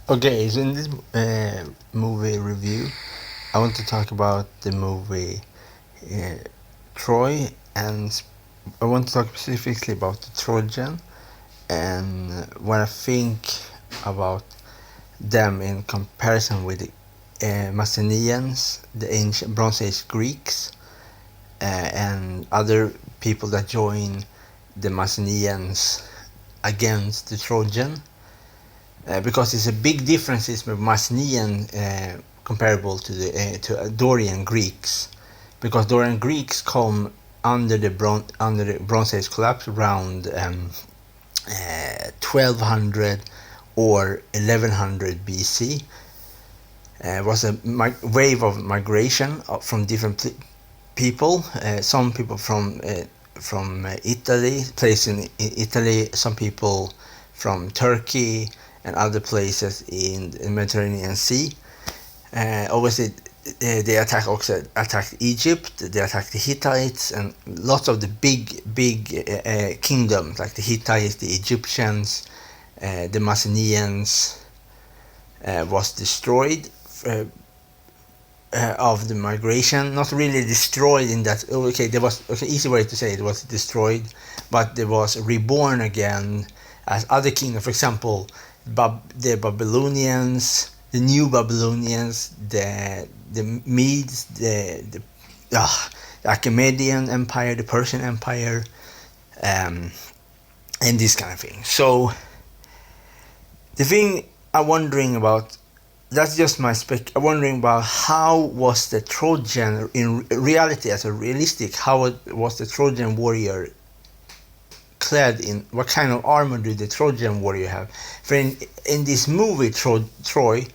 Okay, so in this movie review, I want to talk about the movie uh, Troy, and I want to talk specifically about the Trojan and what I think about them in comparison with the Macedonians, the ancient Bronze Age Greeks, and other people that join the Macedonians against the Trojan. Because it's a big difference with Macedonian comparable to the Dorian Greeks, because Dorian Greeks come under the Bronze Age collapse around 1200 or 1100 BC. Was a wave of migration from different people. Some people from Italy, placed in Italy. Some people from Turkey and other places in the Mediterranean Sea. Obviously, they attacked Egypt. They attacked the Hittites and lots of the big kingdoms like the Hittites, the Egyptians, the Macedonians was destroyed. Of the migration, not really destroyed in that. Okay, there was easy way to say it was destroyed, but there was reborn again as other kingdoms. For example, the Babylonians, the new Babylonians, the Medes, the Achaemenid Empire, the Persian Empire, and this kind of thing. So the thing I'm wondering about, that's just my I'm wondering about how was the Trojan in reality, as a realistic, how was the Trojan warrior clad in, what kind of armor did the Trojan warrior have? For in this movie Troy,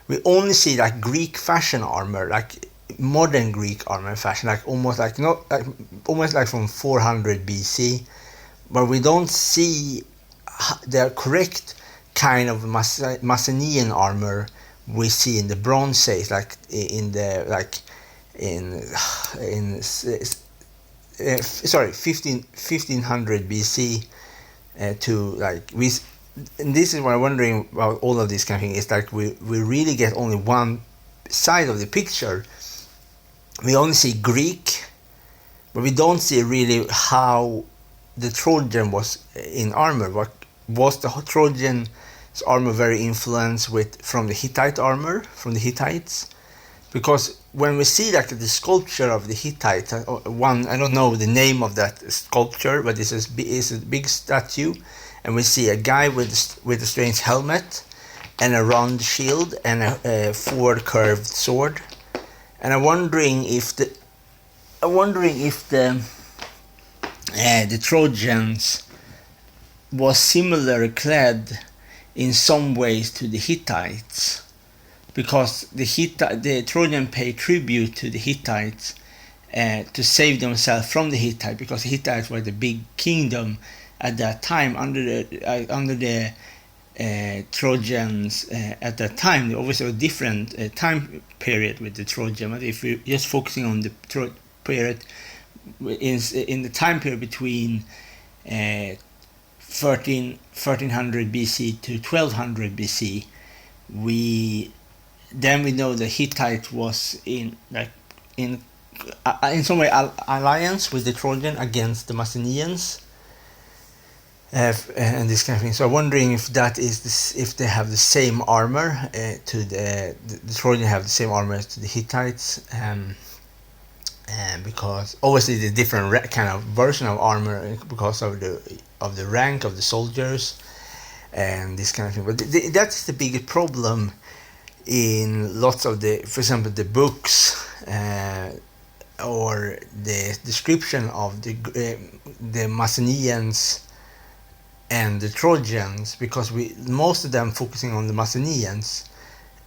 we only see like Greek fashion armor, like modern Greek armor fashion, like almost like not like almost like from 400 BC, but we don't see the correct kind of Macedonian armor we see in the Bronze Age, like in the sorry 1500 BC to like we. And this is what I'm wondering about all of this kind of thing. Is like we really get only one side of the picture. We only see Greek, but we don't see really how the Trojan was in armor. What was the Trojan armor very influenced with from the Hittite armor, from the Hittites? Because when we see like the sculpture of the Hittite, one, I don't know the name of that sculpture, but it's a big statue, and we see a guy with a strange helmet and a round shield and a forward curved sword, and I'm wondering if the Trojans was similar clad in some ways to the Hittites, because the Trojan paid tribute to the Hittites to save themselves from the Hittites, because the Hittites were the big kingdom at that time under the Trojans at that time. There obviously a different time period with the Trojan, but if we're just focusing on the period in the time period between 1300 BC to 1200 BC, we know the Hittite was in some way alliance with the Trojan against the Macedonians, and this kind of thing. So I'm wondering if that is if they have the same armor to the Trojan have the same armor as to the Hittites, and because obviously the different kind of version of armor because of the rank of the soldiers and this kind of thing. But that's the biggest problem in lots of for example, the books or the description of the Macedonians and the Trojans, because most of them focusing on the Macedonians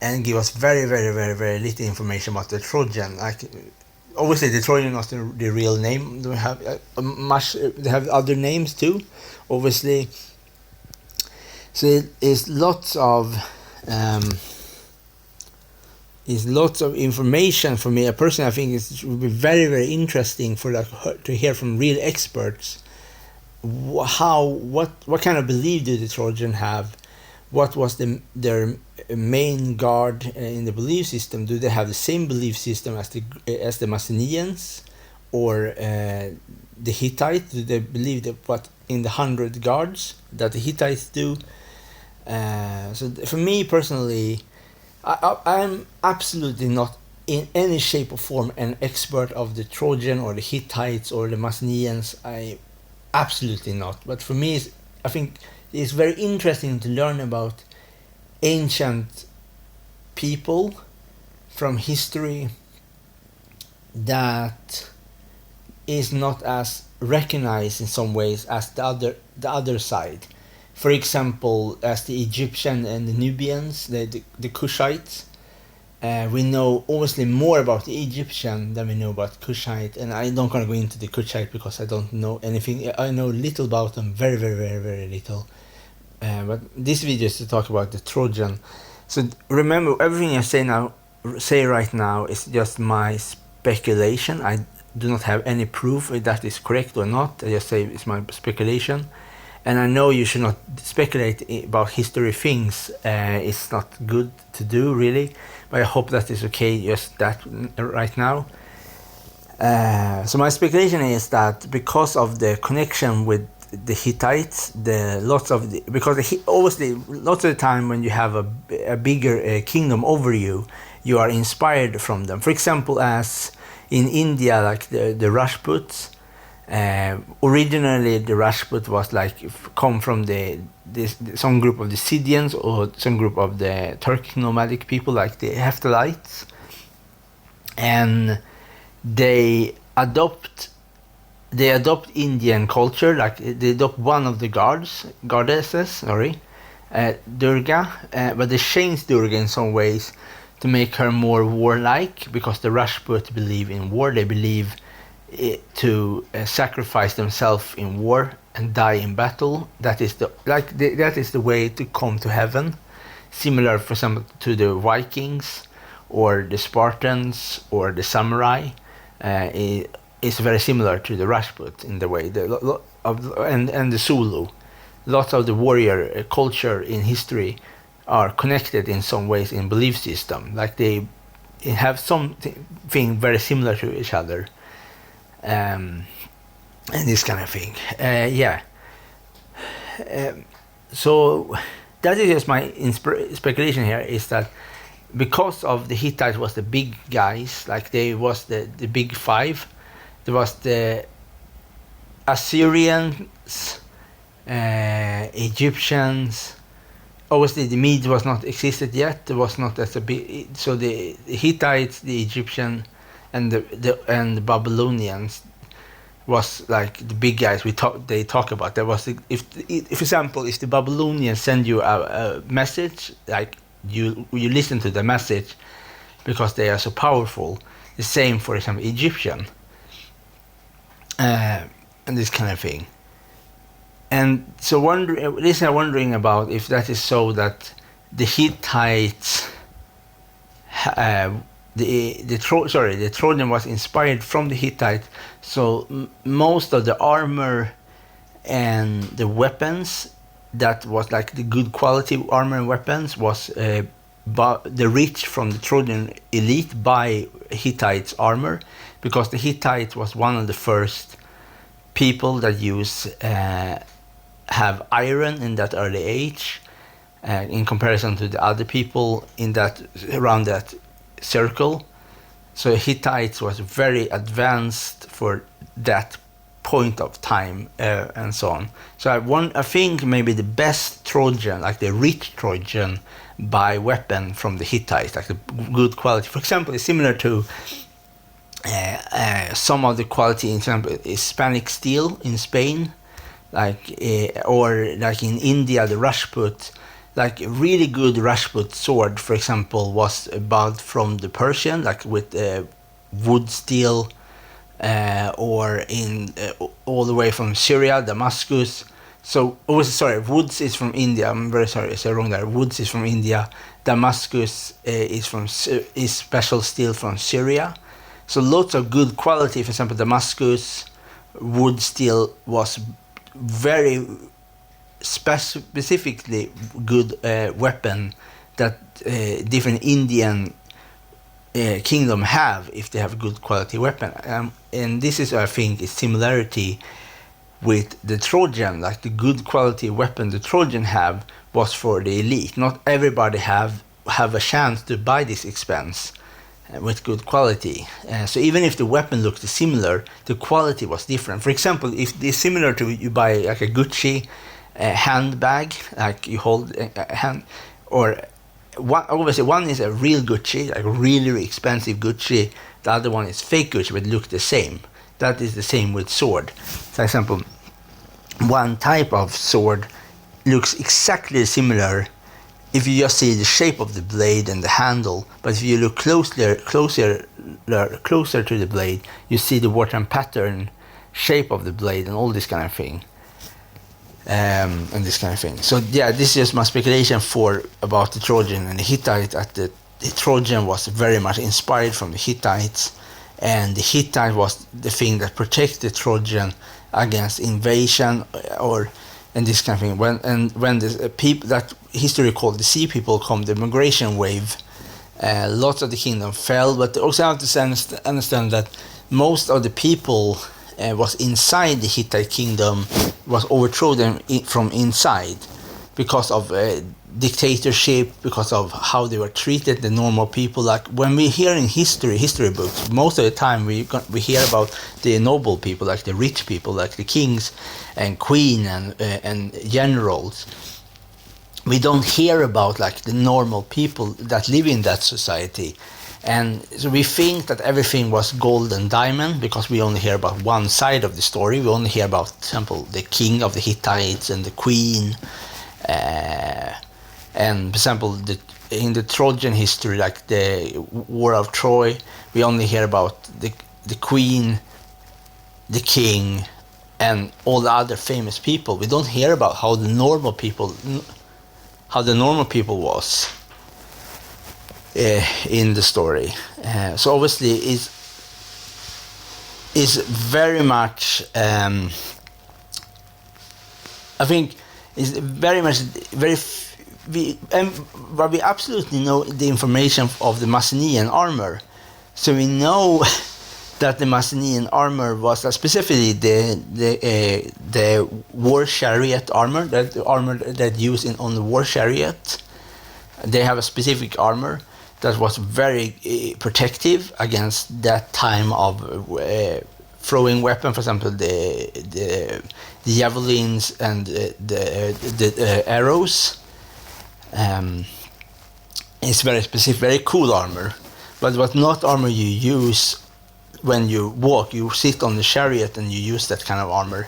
and give us very little information about the Trojan. Like obviously the Trojan is the real name. They have they have other names too, obviously. So it's lots of information for me. Personally, I think it would be very interesting for to hear from real experts what kind of belief did the Trojan have, what was their main guard in the belief system, do they have the same belief system as the Macedonians or the Hittites? Do they believe that what in the 100 guards that the Hittites do? So for me personally, I'm absolutely not in any shape or form an expert of the Trojan or the Hittites or the Macedonians. I absolutely not. But for me, I think it's very interesting to learn about ancient people from history that is not as recognized in some ways as the other side. For example, as the Egyptian and the Nubians, the Kushites. We know obviously more about the Egyptian than we know about Kushite, and I don't want to go into the Kushite because I don't know anything. I know little about them, very, very, very, very little. But this video is to talk about the Trojan. So remember, everything I say right now is just my speculation. I do not have any proof if that is correct or not. I just say it's my speculation. And I know you should not speculate about history things. It's not good to do, really. But I hope that is okay, just that right now. So my speculation is that because of the connection with the Hittites, obviously lots of the time when you have a bigger kingdom over you, you are inspired from them. For example, as in India, like the Rajputs. Originally the Rajput was come from some group of the Scythians or some group of the Turkic nomadic people like the Hephthalites, and they adopt Indian culture, like they adopt one of the goddesses, Durga, but they changed Durga in some ways to make her more warlike, because the Rajput believe in war. They believe to sacrifice themselves in war and die in battle. That is the way to come to heaven. Similar, for example, to the Vikings or the Spartans or the samurai. It's very similar to the Rajput in the way, and the Zulu. Lots of the warrior culture in history are connected in some ways in belief system. Like they have something very similar to each other. And this kind of thing. So that is just my speculation here, is that because of the Hittites was the big guys, like they was the big five. There was the Assyrians, Egyptians. Obviously the Medes was not existed yet. There was not as a big. So the Hittites, the Egyptian, and the Babylonians was like the big guys they talk about. There was if for example, if the Babylonians send you a message, like you listen to the message because they are so powerful. The same, for example, Egyptian, and this kind of thing. And so I'm wondering about if that is so that the Hittites. The Trojan was inspired from the Hittite, so most of the armor and the weapons that was like the good quality armor and weapons was the rich from the Trojan elite buy Hittite armor, because the Hittite was one of the first people that have iron in that early age, in comparison to the other people in that around that circle. So Hittites was very advanced for that point of time, and so on. So I think maybe the best Trojan, like the rich Trojan, buy weapon from the Hittites, like the good quality. For example, it's similar to some of the quality, in example, Hispanic steel in Spain, or like in India, the Rajput. Like a really good Rajput sword, for example, was bought from the Persian, like with wood steel, or in all the way from Syria, Damascus. So, woods is from India. I'm very sorry, I said wrong there. Woods is from India. Damascus is special steel from Syria. So lots of good quality. For example, Damascus wood steel was very specifically good weapon that different Indian kingdom have if they have a good quality weapon. And this is, I think, a similarity with the Trojan. Like the good quality weapon the Trojan have was for the elite. Not everybody have a chance to buy this expense with good quality. So even if the weapon looked similar, the quality was different. For example, if it's similar to you buy like a Gucci handbag, like you hold a hand, or obviously one is a real Gucci, like really expensive Gucci. The other one is fake Gucci, but look the same. That is the same with sword. For example, one type of sword looks exactly similar if you just see the shape of the blade and the handle, but if you look closer to the blade, you see the wartime pattern, shape of the blade, and all this kind of thing. So yeah, this is just my speculation about the Trojan and the Hittite. That the Trojan was very much inspired from the Hittites, and the Hittite was the thing that protected the Trojan against invasion and this kind of thing. When the people that history called the Sea People come, the migration wave, lots of the kingdom fell. But also have to understand that most of the people was inside the Hittite kingdom was overthrown from inside because of dictatorship, because of how they were treated, the normal people. Like when we hear in history books, most of the time we hear about the noble people, like the rich people, like the kings and queen and generals. We don't hear about like the normal people that live in that society. And so we think that everything was gold and diamond because we only hear about one side of the story. We only hear about, for example, the king of the Hittites and the queen. And for example, in the Trojan history, like the War of Troy, we only hear about the queen, the king, and all the other famous people. We don't hear about how the normal people was in the story. So obviously, is very much. I think is very much but we absolutely know the information of the Macedonian armor, so we know that the Macedonian armor was specifically the war chariot armor, that the armor that used on the war chariot. They have a specific armor that was very protective against that time of throwing weapon. For example, the javelins and the arrows. It's very specific, very cool armor, but what not armor you use when you walk. You sit on the chariot and you use that kind of armor,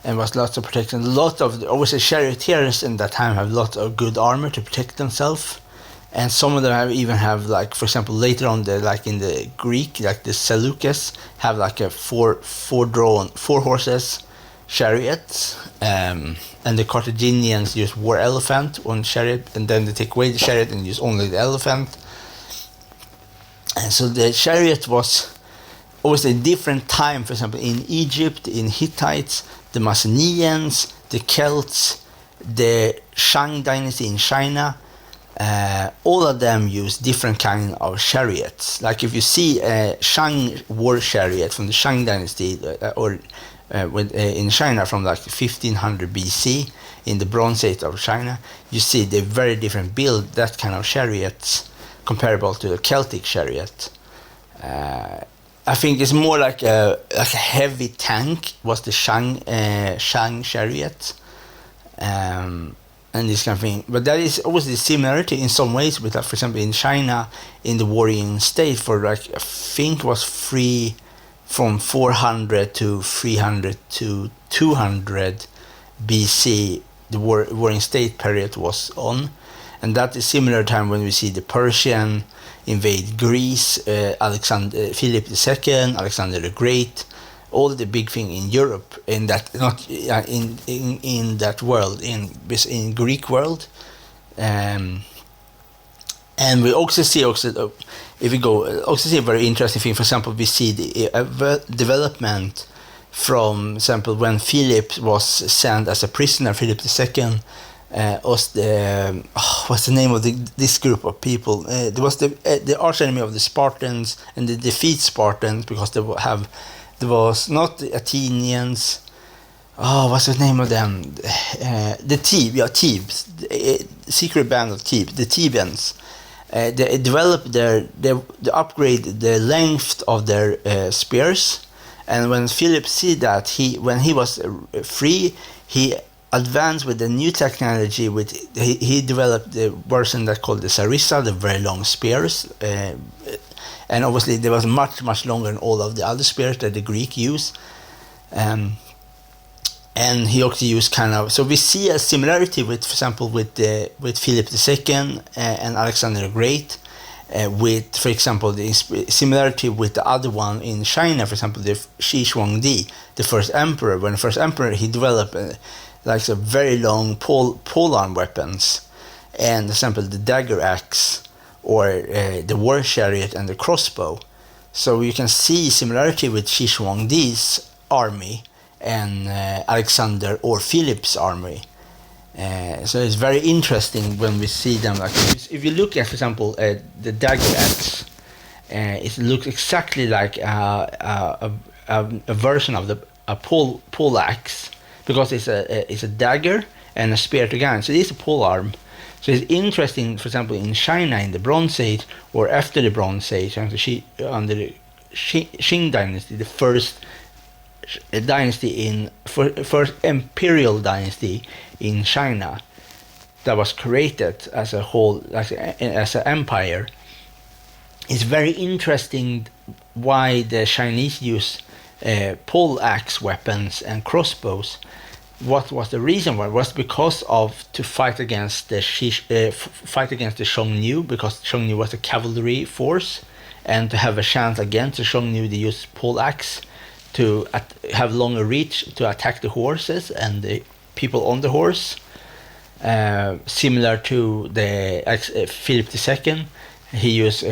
and was lots of protection. Obviously charioteers in that time have lots of good armor to protect themselves, and some of them even have, like, for example, later on, like in the Greek, like the Seleucids have like a four horses chariots, and the Carthaginians use war elephant on chariot, and then they take away the chariot and use only the elephant. And so the chariot was always a different time. For example, in Egypt, in Hittites, the Macedonians, the Celts, the Shang dynasty in China, all of them use different kind of chariots. Like if you see a Shang war chariot from the Shang dynasty, in China from like 1500 BC, in the Bronze Age of China, you see the very different build, that kind of chariots, comparable to the Celtic chariot. I think it's more like a heavy tank was the Shang chariot, and this kind of thing. But that is always the similarity in some ways with, for example, in China, in the warring state for like, I think it was from 400 to 300 to 200 BC, the warring state period was on. And that is similar time when we see the Persian invade Greece, Philip II, Alexander the Great, all the big thing in Europe, in that in that world, in Greek world, and we also see if we go also see a very interesting thing. For example, we see the development from, for example, when Philip was sent as a prisoner, Philip II. was the what's the name of this group of people? There was the arch enemy of the Spartans, and they defeat Spartans because there was not the Athenians. Oh, what's the name of them? The Thebes, secret band of Thebes, the Thebans. They developed they upgraded the length of their spears, and when Philip see that when he was free, he advanced with the new technology. He developed the version that called the sarissa, the very long spears, and obviously they was much longer than all of the other spears that the Greek use. And he also used so we see a similarity with, for example, with Philip II and Alexander the Great, with, for example, the similarity with the other one in China, for example, the Shi Huangdi, the first emperor. When the first emperor, he developed a very long polearm weapons, and, for example, the dagger axe, or the war chariot and the crossbow. So you can see similarity with Shi Huangdi's army and Alexander or Philip's army. So it's very interesting when we see them. Like if you look at, for example, the dagger axe, it looks exactly like a version of a pole axe, because it's a dagger and a spear together. So it's a pole arm. So it's interesting, for example, in China in the Bronze Age or after the Bronze Age, under the Qing dynasty, the first dynasty first imperial dynasty in China that was created as a whole, as an empire. It's very interesting why the Chinese use pole axe weapons and crossbows. What was the reason? Well, it was because of to fight against the Xiongnu, because Xiongnu was a cavalry force, and to have a chance against the Xiongnu, they used pole axe to have longer reach to attack the horses and the people on the horse. Similar to the Philip II, he used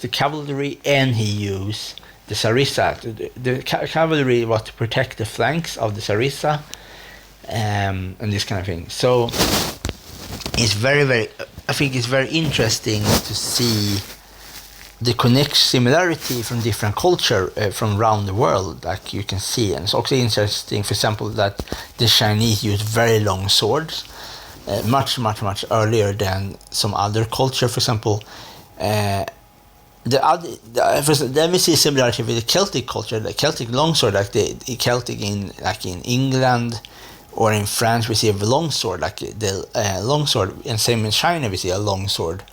the cavalry, and he used the sarissa. The cavalry was to protect the flanks of the sarissa, and this kind of thing. So it's I think it's very interesting to see the similarity from different culture from around the world, like you can see. And it's also interesting, for example, that the Chinese use very long swords, much earlier than some other culture. For example, then we see similarity with the Celtic culture, the Celtic longsword, like the Celtic in England or in France, we see a longsword, like the longsword, and same in China, we see a longsword.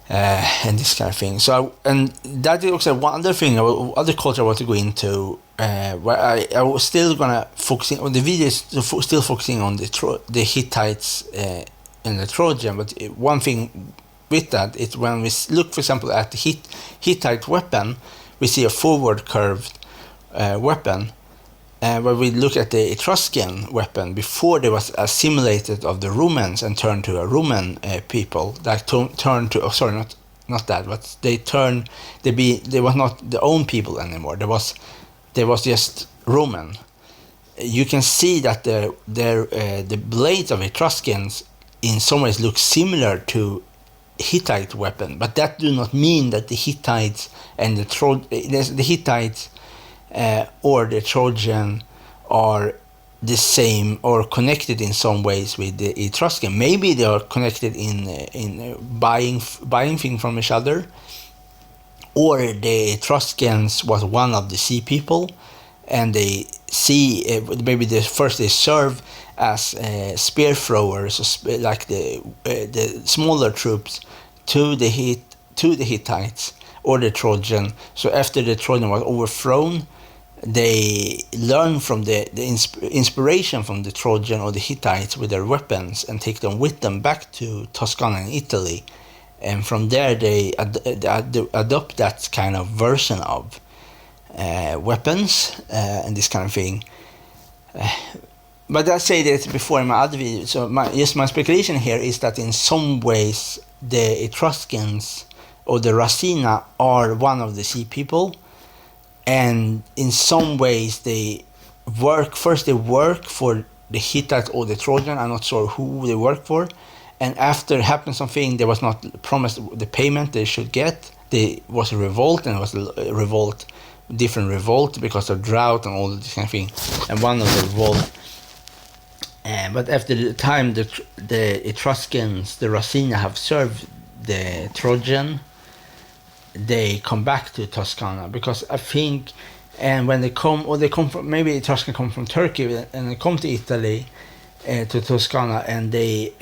And this kind of thing. So, and that is also one other thing, other culture I want to go into, where I was still gonna focusing on the video, is still focusing on the Hittites and the Trojan. But one thing with that is when we look, for example, at the Hittite weapon, we see a forward curved weapon. When we look at the Etruscan weapon, before they was assimilated of the Romans and turned to a Roman people, that turned to, not that, but they was not their own people anymore. They was just Roman. You can see that the blades of Etruscans in some ways look similar to Hittite weapon, but that do not mean that the Hittites and the Hittites or the Trojan are the same or connected in some ways with the Etruscan. Maybe they are connected in buying things from each other, or the Etruscans was one of the sea people, and they see maybe they serve as spear throwers, like the smaller troops to the Hittites or the Trojan. So after the Trojan was overthrown, they learn from the inspiration from the Trojan or the Hittites with their weapons and take them with them back to Tuscany and Italy. And from there they adopt that kind of version of weapons and this kind of thing. But I say that before in my other video, so my speculation here is that in some ways the Etruscans or the Racina are one of the sea people, and in some ways they work for the Hittite or the Trojan. I'm not sure who they work for. And after happened something, they was not promised the payment they should get. There was a revolt, and it was a revolt, different revolt because of drought and all this kind of thing. And one of the revolt. But after the time, the Etruscans, the Racina, have served the Trojan, they come back to Toscana, because I think, and when they come, or they come from, maybe Etruscan come from Turkey, and they come to Italy, to Toscana, and they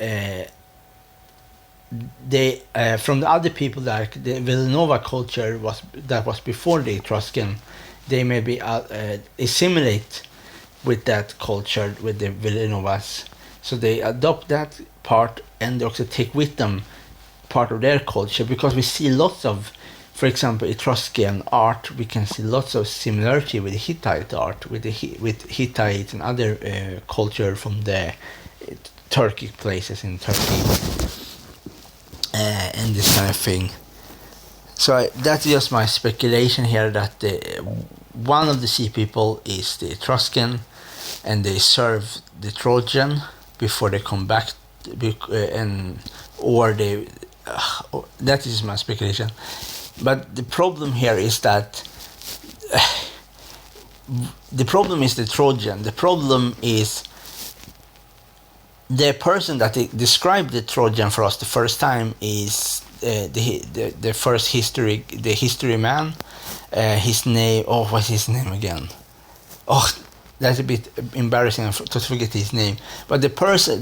from the other people, like the Villanova culture was before the Etruscan, they maybe assimilate with that culture, with the Villanovas, so they adopt that part, and they also take with them part of their culture, because we see lots of, for example, Etruscan art. We can see lots of similarity with Hittite art, with Hittite and other culture from the Turkic places in Turkey, and this kind of thing. So that's just my speculation here, that one of the sea people is the Etruscan, and they serve the Trojan before they come back, that is my speculation. But the problem here is that the problem is the Trojan. The problem is the person that described the Trojan for us the first time is the first history man. His name. Oh, what's his name again? Oh, that's a bit embarrassing to forget his name. But the person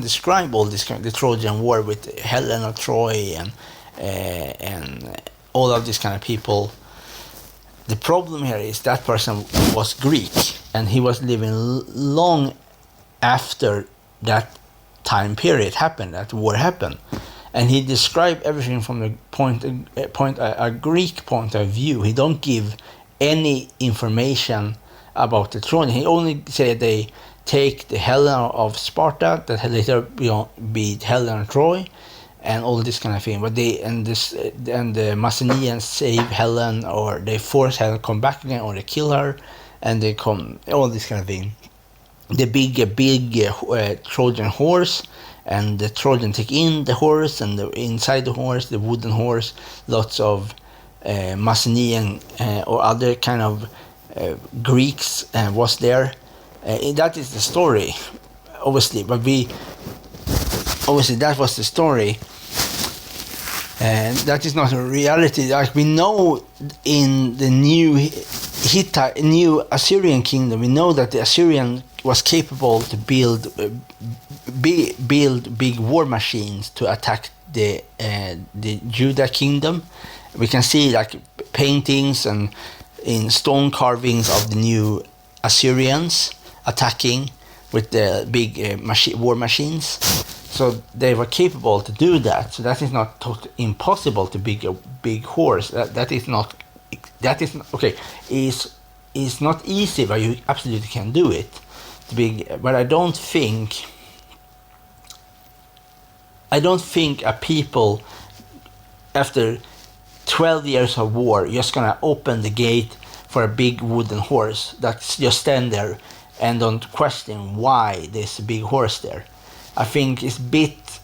described all this the Trojan War with Helen of Troy and all of these kind of people. The problem here is that person was Greek, and he was living long after that time period happened, that war happened, and he described everything from the a Greek point of view. He don't give any information about the Trojan. He only said they take the Helen of Sparta, that later beat Helen of Troy, and all this kind of thing. But the Macedonians save Helen, or they force Helen to come back again, or they kill her, and they come, all this kind of thing. The big Trojan horse, and the Trojan take in the horse, and inside the horse, the wooden horse, lots of Macedonian or other kind of Greeks was there. That is the story, obviously. But obviously that was the story, and that is not a reality. Like we know in the new Assyrian kingdom, we know that the Assyrian was capable to build big war machines to attack the Judah kingdom. We can see like paintings and in stone carvings of the new Assyrians attacking with the big war machines. So they were capable to do that. So that is not impossible to build a big horse. That is not okay. Is not easy, but you absolutely can do it. But I don't think a people after 12 years of war just gonna open the gate for a big wooden horse that's just stand there and don't question why there's a big horse there. I think it's a bit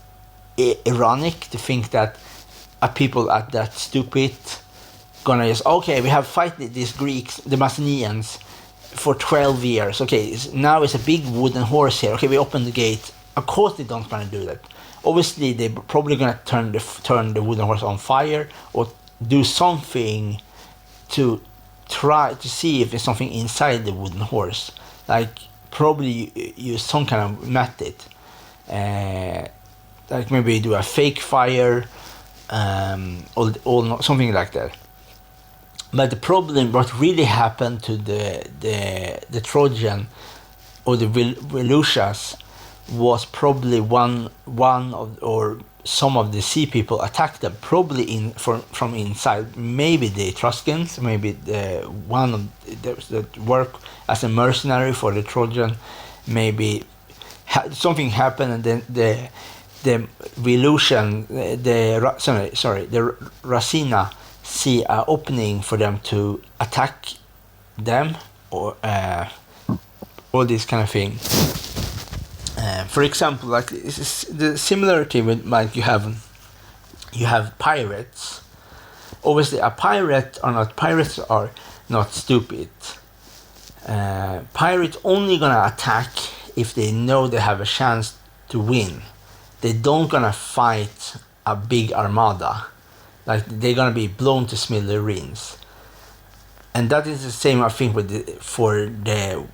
ironic to think that a people at that stupid gonna just, okay, we have fight these Greeks, the Macedonians, for 12 years. Okay, now it's a big wooden horse here. Okay, we open the gate. Of course they don't gonna do that. Obviously they're probably gonna turn the wooden horse on fire, or do something to try to see if there's something inside the wooden horse. Like probably use some kind of method. Like maybe do a fake fire, or something like that. But the problem, what really happened to the Trojan or the Volusias, was probably one of, or some of the sea people attacked them, probably from inside. Maybe the Etruscans, maybe one of that work as a mercenary for the Trojan, maybe something happened, and then the Volusian, the Racina see an opening for them to attack them, or all this kind of thing. For example, like this is the similarity with like you have pirates. Obviously, pirates are not stupid. Pirates only gonna attack if they know they have a chance to win. They don't gonna fight a big armada. Like they're gonna be blown to smithereens. And that is the same, I think, for the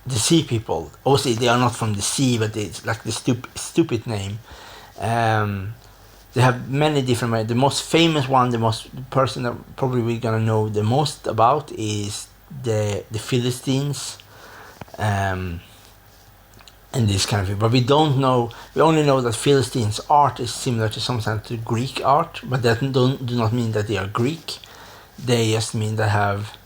sea people. Obviously, they are not from the sea, but it's like the stupid name. They have many different ways. The most famous one, the person that probably we're gonna know the most about is the Philistines, and this kind of thing. But we don't know. We only know that Philistines' art is similar to some kind of Greek art, but that do not mean that they are Greek. They just mean they have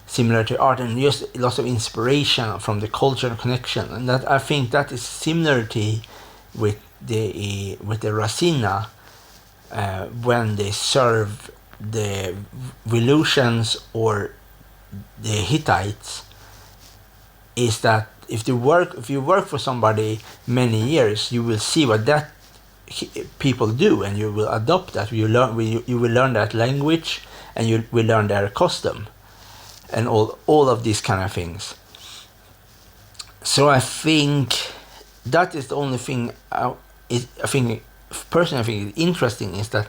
similarity art and just lots of inspiration from the culture and connection. And that, I think, that is similarity with the Rasina, when they serve the Volusians or the Hittites, is that if you work for somebody many years, you will see what that people do, and you will adopt that. You will learn that language, and you will learn their custom, and all of these kind of things. So I think that is the only thing personally I think is interesting, is that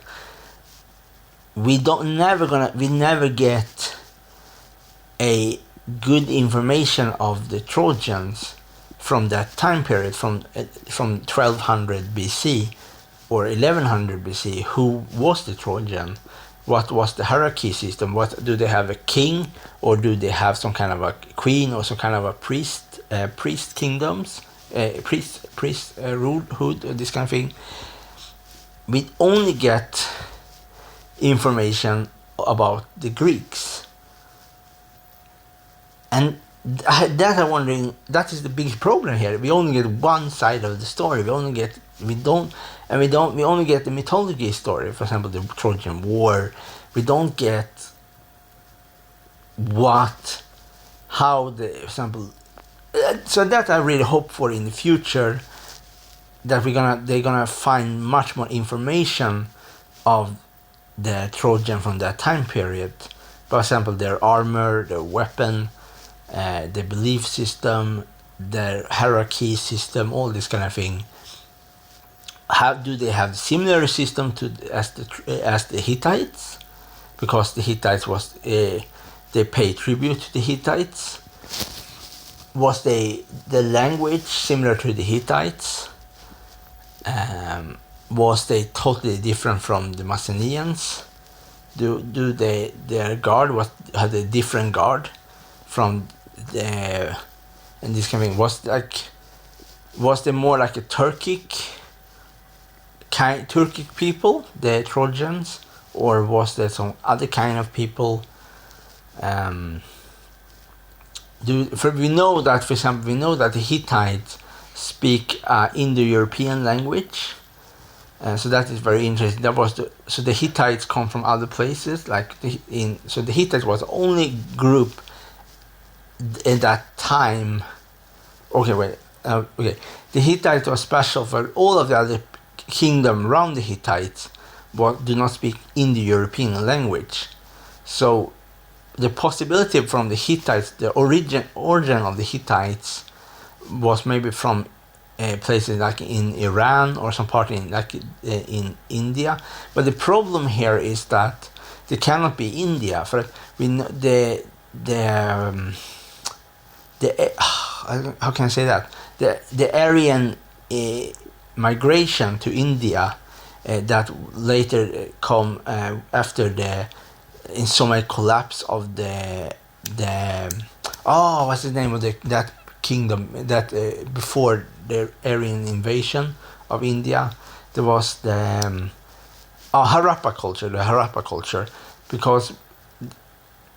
we never get a good information of the Trojans from that time period, from 1200 BC or 1100 BC. Who was the Trojan? What was the hierarchy system? What do they have, a king, or do they have some kind of a queen, or some kind of a priest kingdoms, priest rulehood, or this kind of thing? We only get information about the Greeks, and that I'm wondering, that is the biggest problem here. We only get one side of the story. We only get the mythology story. For example, the Trojan War. We don't get how the example. So that I really hope for in the future, that they're gonna find much more information of the Trojan from that time period. For example, their armor, their weapon, their belief system, their hierarchy system, all this kind of thing. How do they have similar system as the Hittites? Because the Hittites was they pay tribute to the Hittites. Was the language similar to the Hittites? Was they totally different from the Macedonians? Do their guard had a different guard from the, and this kind of thing? Was they more like a Turkic people, the Trojans, or was there some other kind of people? We know that, for example, the Hittites speak Indo-European language, so that is very interesting. So the Hittites come from other places, so the Hittites was the only group in that time. The Hittites were special, for all of the other kingdom around the Hittites do not speak Indo-European language. So the possibility from the Hittites, the origin of the Hittites, was maybe from places like in Iran or some part in India. But the problem here is that they cannot be India. For we know how can I say that, the Aryan migration to India that later come after the collapse of what's the name of that kingdom that before the Aryan invasion of India. There was the Harappa culture, because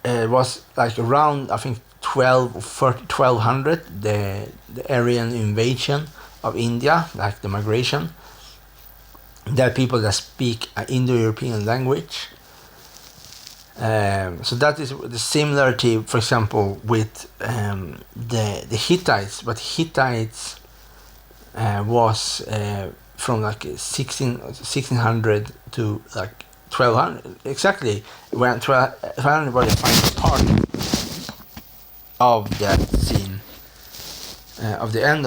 it was like around, I think, 1200, the Aryan invasion of India, like the migration. There are people that speak Indo-European language, So that is the similarity, for example, with the Hittites. But Hittites was from like 1600 to like 1200 exactly, when 1200 was the final part of that scene, of the end